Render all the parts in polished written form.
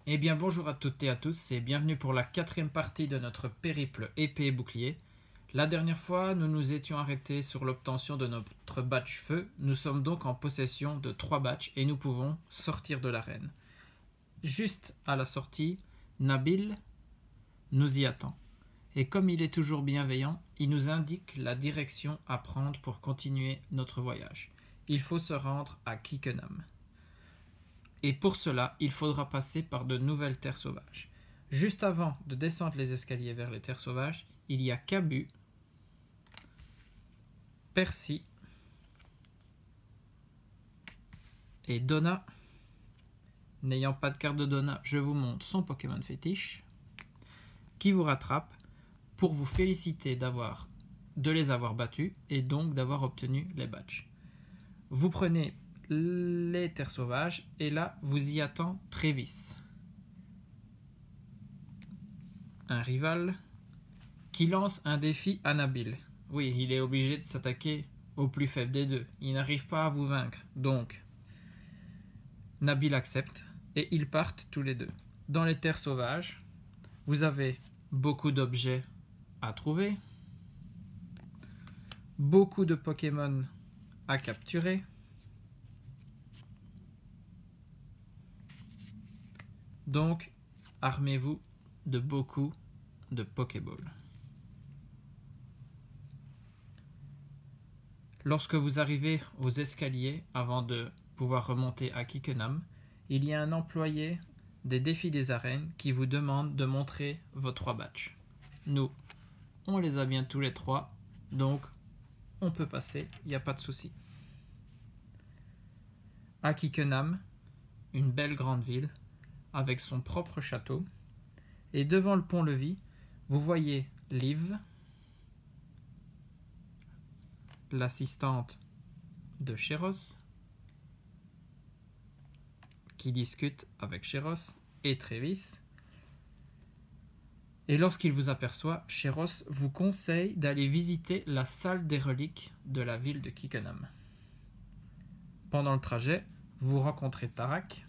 Eh bien bonjour à toutes et à tous et bienvenue pour la 4e partie de notre périple épée et bouclier. La dernière fois, nous nous étions arrêtés sur l'obtention de notre badge feu. Nous sommes donc en possession de 3 badges et nous pouvons sortir de l'arène. Juste à la sortie, Nabil nous y attend. Et comme il est toujours bienveillant, il nous indique la direction à prendre pour continuer notre voyage. Il faut se rendre à Kickenham. Et pour cela, il faudra passer par de nouvelles terres sauvages. Juste avant de descendre les escaliers vers les terres sauvages, il y a Cabu, Percy et Donna. N'ayant pas de carte de Donna, je vous montre son Pokémon fétiche qui vous rattrape pour vous féliciter de les avoir battus et donc d'avoir obtenu les badges. Vous prenez les terres sauvages et là vous y attend Travis, un rival qui lance un défi à Nabil. Oui, il est obligé de s'attaquer au plus faible des deux, il n'arrive pas à vous vaincre, donc Nabil accepte et ils partent tous les deux. Dans les terres sauvages, vous avez beaucoup d'objets à trouver, beaucoup de Pokémon à capturer. Donc, armez-vous de beaucoup de Pokéballs. Lorsque vous arrivez aux escaliers, avant de pouvoir remonter à Kickenham, il y a un employé des défis des arènes qui vous demande de montrer vos 3 badges. Nous, on les a bien tous les 3, donc on peut passer, il n'y a pas de souci. À Kickenham, une belle grande ville, avec son propre château. Et devant le pont-levis, vous voyez Liv, l'assistante de Chéros, qui discute avec Chéros et Travis. Et lorsqu'il vous aperçoit, Chéros vous conseille d'aller visiter la salle des reliques de la ville de Kickenham. Pendant le trajet, vous rencontrez Tarak,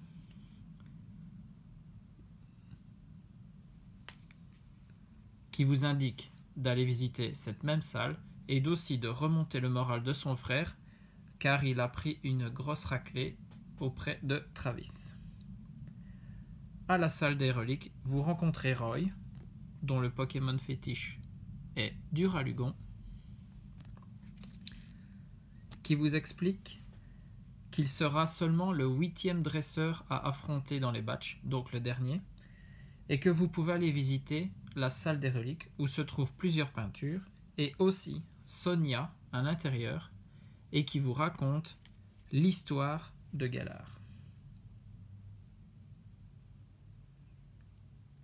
qui vous indique d'aller visiter cette même salle et aussi de remonter le moral de son frère car il a pris une grosse raclée auprès de Travis. À la salle des reliques, vous rencontrez Roy, dont le Pokémon fétiche est Duralugon, qui vous explique qu'il sera seulement le 8e dresseur à affronter dans les batchs, donc le dernier, et que vous pouvez aller visiter la salle des reliques où se trouvent plusieurs peintures et aussi Sonia à l'intérieur et qui vous raconte l'histoire de Galar.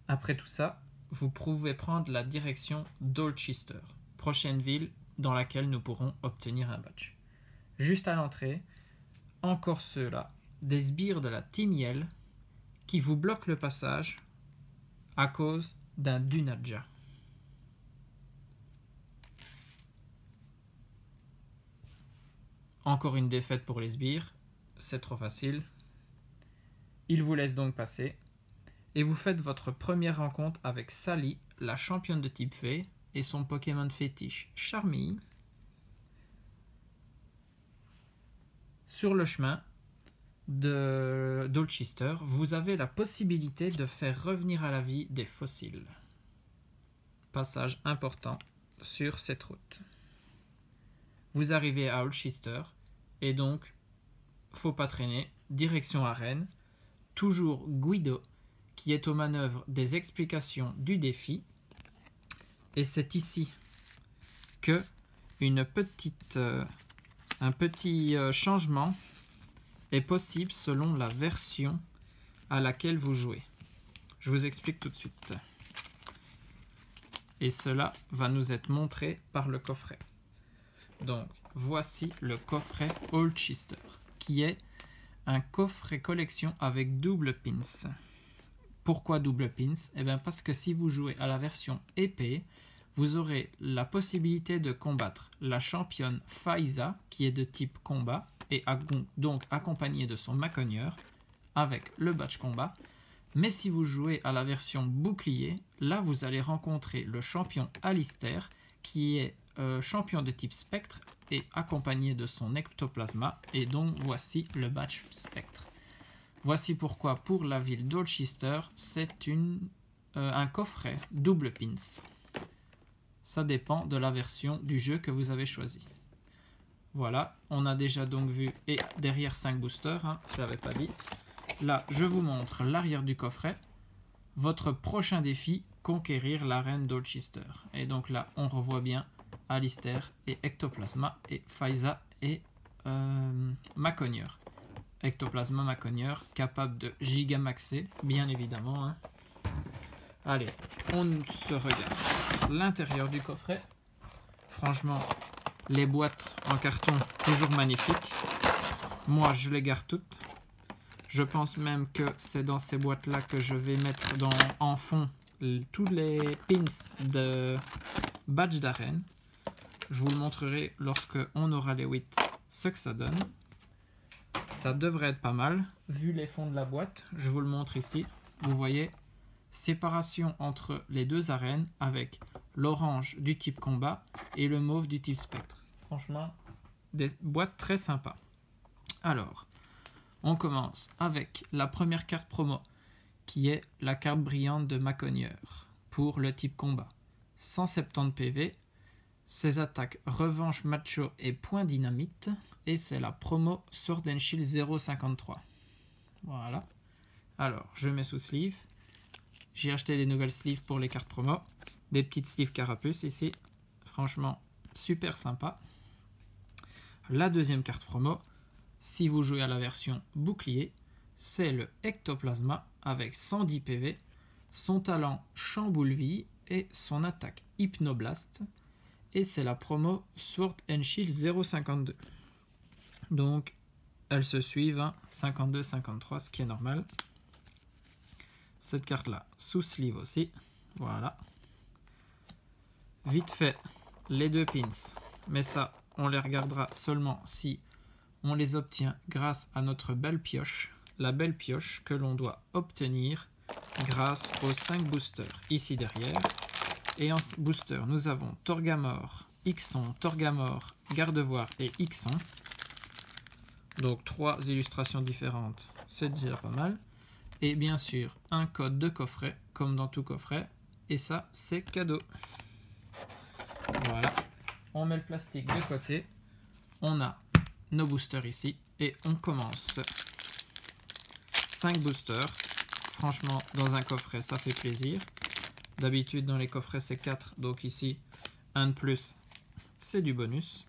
Après tout ça, vous pouvez prendre la direction d'Olchester, prochaine ville dans laquelle nous pourrons obtenir un badge. Juste à l'entrée, encore ceux-là, des sbires de la Team Yell qui vous bloquent le passage à cause d'un Dunadja. Encore une défaite pour les sbires, c'est trop facile. Ils vous laissent donc passer et vous faites votre première rencontre avec Sally, la championne de type fée, et son Pokémon fétiche Charmy. Sur le chemin d'Olchester, vous avez la possibilité de faire revenir à la vie des fossiles. Passage important sur cette route. Vous arrivez à Olchester et donc, faut pas traîner, direction arène, toujours Guido qui est aux manœuvres des explications du défi. Et c'est ici que un petit changement est possible selon la version à laquelle vous jouez. Je vous explique tout de suite. Et cela va nous être montré par le coffret. Donc, voici le coffret Olchester, qui est un coffret collection avec double pins. Pourquoi double pins? Eh bien parce que si vous jouez à la version épée, vous aurez la possibilité de combattre la championne Faiza, qui est de type combat, et donc accompagnée de son Maconieur, avec le badge combat, Mais si vous jouez à la version bouclier, là vous allez rencontrer le champion Alistair qui est champion de type spectre et accompagné de son ectoplasma. Et donc voici le badge spectre. Voici pourquoi pour la ville d'Olchester, c'est un coffret double pins. Ça dépend de la version du jeu que vous avez choisi. Voilà, on a déjà donc vu, et derrière 5 boosters, hein, je ne l'avais pas dit. Là, je vous montre l'arrière du coffret. Votre prochain défi, conquérir l'arène d'Olchester. Et donc là, on revoit bien Alistair et Ectoplasma et Faiza et Maconier. Ectoplasma Maconier, capable de gigamaxer, bien évidemment. Hein. Allez, on se regarde l'intérieur du coffret. Franchement, les boîtes en carton, toujours magnifiques. Moi, je les garde toutes. Je pense même que c'est dans ces boîtes-là que je vais mettre en fond tous les pins de badge d'arène. Je vous le montrerai lorsque on aura les 8 ce que ça donne. Ça devrait être pas mal. Vu les fonds de la boîte, je vous le montre ici. Vous voyez, séparation entre les deux arènes avec l'orange du type combat et le mauve du type spectre. Franchement, des boîtes très sympas. Alors, on commence avec la première carte promo, qui est la carte brillante de Maconier pour le type combat. 170 PV, ses attaques revanche macho et point dynamite, et c'est la promo Sword and Shield 0,53. Voilà. Alors, je mets sous sleeve. J'ai acheté des nouvelles sleeves pour les cartes promo, des petites sleeves carapuce ici. Franchement, super sympa. La deuxième carte promo, si vous jouez à la version bouclier, c'est le Ectoplasma avec 110 PV, son talent chamboule-vie et son attaque Hypnoblast. Et c'est la promo Sword and Shield 0,52. Donc, elles se suivent, hein, 52-53, ce qui est normal. Cette carte-là, sous sleeve aussi. Voilà. Vite fait, les deux pins. Mais ça, on les regardera seulement si on les obtient grâce à notre belle pioche. La belle pioche que l'on doit obtenir grâce aux 5 boosters ici derrière. Et en booster, nous avons Torgamor, Ixon, Torgamor, Gardevoir et Ixon. Donc 3 illustrations différentes, c'est déjà pas mal. Et bien sûr, un code de coffret, comme dans tout coffret. Et ça, c'est cadeau. Voilà. On met le plastique de côté. On a nos boosters ici. Et on commence. 5 boosters. Franchement, dans un coffret, ça fait plaisir. D'habitude, dans les coffrets, c'est 4. Donc ici, un de plus, c'est du bonus.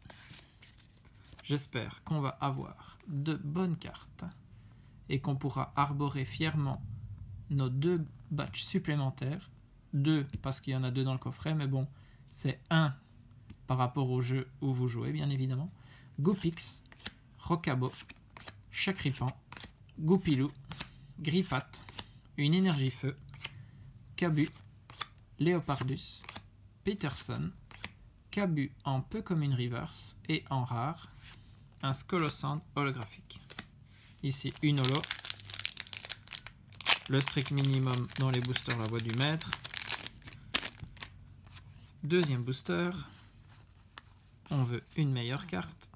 J'espère qu'on va avoir de bonnes cartes et qu'on pourra arborer fièrement nos 2 badges supplémentaires. 2 parce qu'il y en a 2 dans le coffret, mais bon, c'est 1 par rapport au jeu où vous jouez, bien évidemment. Goopix, Rocabo, Chakripan, Goupilou, Grippat, une énergie feu, Cabu, Léopardus, Peterson, Cabu en peu comme une reverse et en rare, un Scolosand holographique. Ici, une holo. Le strict minimum dans les boosters, la voie du maître. Deuxième booster. On veut une meilleure carte.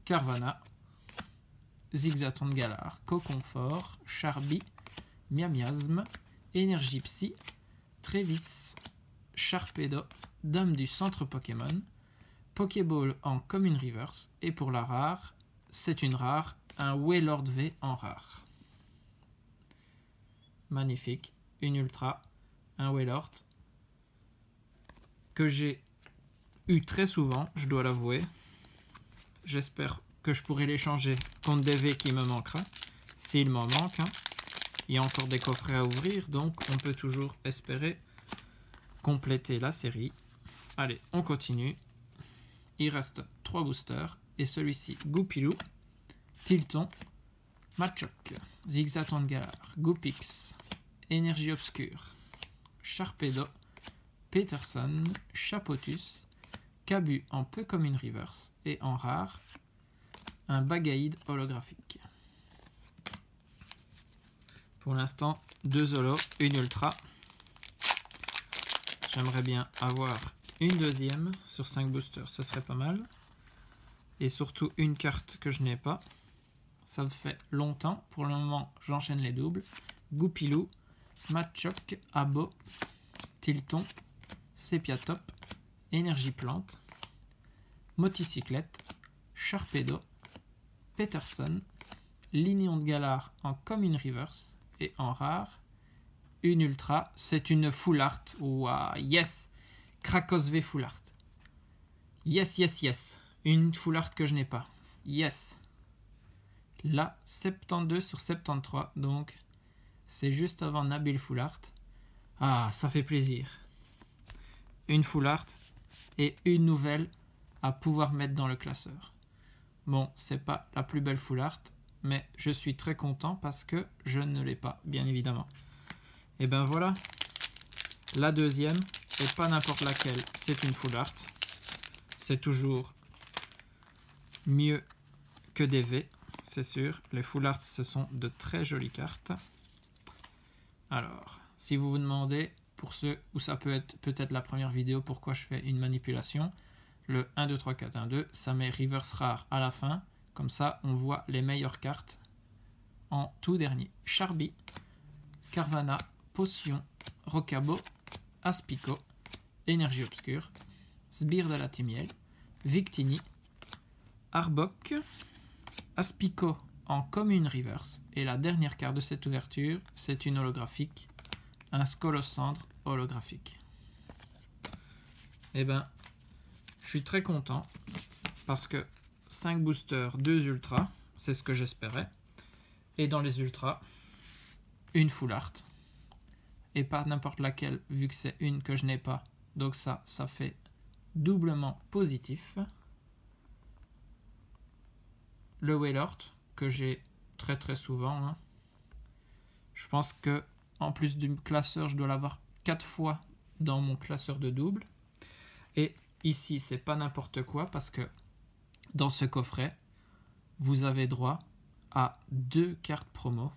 Carvana. Zigzaton de Galar. Coconfort. Charby. Miamiasme. Énergie Psy. Trévis. Sharpedo. Dame du centre Pokémon. Pokéball en commune reverse. Et pour la rare, c'est une rare. Un Wailord V en rare. Magnifique. Une ultra. Un Wailord. Que j'ai eu très souvent, je dois l'avouer. J'espère que je pourrai l'échanger contre des V qui me manquera. S'il m'en manque. Hein. Il y a encore des coffrets à ouvrir. Donc on peut toujours espérer compléter la série. Allez, on continue. Il reste 3 boosters. Et celui-ci, Goupilou. Tilton, Machoc, Zigzaton de Galar, Goopix, Énergie Obscure, Sharpedo, Peterson, Chapotus, Cabu en peu comme une reverse et en rare, un Bagaïd holographique. Pour l'instant, 2 holo, une ultra. J'aimerais bien avoir une deuxième sur 5 boosters, ce serait pas mal. Et surtout une carte que je n'ai pas. Ça fait longtemps. Pour le moment, j'enchaîne les doubles. Goupilou, Machoc, Abo, Tilton, Sepiatop, Énergie Plante, Moticyclette, Sharpedo, Peterson, Lignon de Galar en commune reverse et en rare, une ultra, c'est une full art. Wow, yes! Krakos V full art. Yes, yes, yes. Une full art que je n'ai pas. Yes. Là, 72 sur 73, donc c'est juste avant Nabil full art. Ah, ça fait plaisir. Une full art et une nouvelle à pouvoir mettre dans le classeur. Bon, c'est pas la plus belle full art, mais je suis très content parce que je ne l'ai pas, bien évidemment. Et ben voilà, la deuxième, et pas n'importe laquelle, c'est une full art. C'est toujours mieux que des V, c'est sûr. Les full arts, ce sont de très jolies cartes. Alors, si vous vous demandez, pour ceux où ça peut être peut-être la première vidéo, pourquoi je fais une manipulation, le 1, 2, 3, 4, 1, 2, ça met reverse rare à la fin. Comme ça, on voit les meilleures cartes en tout dernier. Charby, Carvana, Potion, Rocabo, Aspico, Énergie Obscure, Sbire de la Timiel, Victini, Arbok, Aspico en commune reverse. Et la dernière carte de cette ouverture, c'est une holographique, un Scolosandre holographique. Eh ben, je suis très content parce que 5 boosters, 2 ultras, c'est ce que j'espérais. Et dans les ultras, une full art. Et pas n'importe laquelle, vu que c'est une que je n'ai pas. Donc ça fait doublement positif. Le Wailord, que j'ai très très souvent. Hein. Je pense que en plus du classeur, je dois l'avoir 4 fois dans mon classeur de double. Et ici, c'est pas n'importe quoi parce que dans ce coffret, vous avez droit à 2 cartes promo.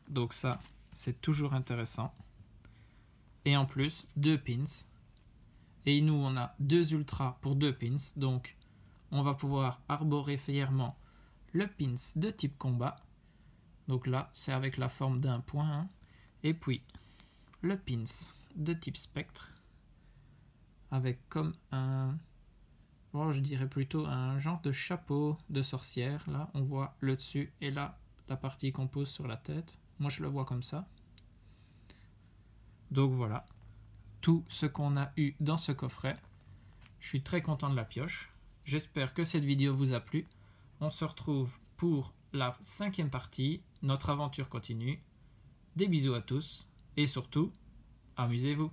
Donc ça, c'est toujours intéressant. Et en plus, 2 pins. Et nous, on a 2 ultras pour 2 pins. Donc, on va pouvoir arborer fièrement le pins de type combat. Donc là, c'est avec la forme d'un point. Hein. Et puis, le pins de type spectre. Avec comme un... Bon, je dirais plutôt un genre de chapeau de sorcière. Là, on voit le dessus et là, la partie qu'on pose sur la tête. Moi, je le vois comme ça. Donc voilà, tout ce qu'on a eu dans ce coffret. Je suis très content de la pioche. J'espère que cette vidéo vous a plu. On se retrouve pour la 5e partie. Notre aventure continue. Des bisous à tous et surtout, amusez-vous.